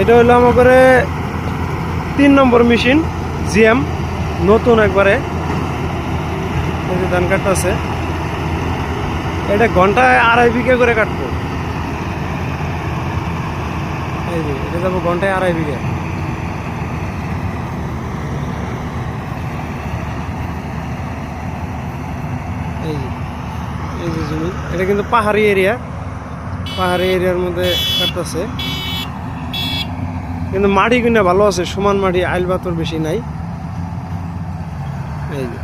এটা হলো আমাদের 3 নম্বর মেশিন জিএম, নতুন একবারে। এই যে ধান কাটতেছে, এটা ঘন্টায় 2.5 বিঘা করে কাটবো। এই যে এটা যাবো ঘন্টায় 2.5 বিঘা। এই যে এই যে জমি, এটা কিন্তু পাহাড়ি এরিয়া, পাহাড়ি এরিয়ার মধ্যে কাটতেছে। কিন্তু মাটি কিনা ভালো আছে, সমান মাটি, আইল পাথর বেশি নাই। এই যে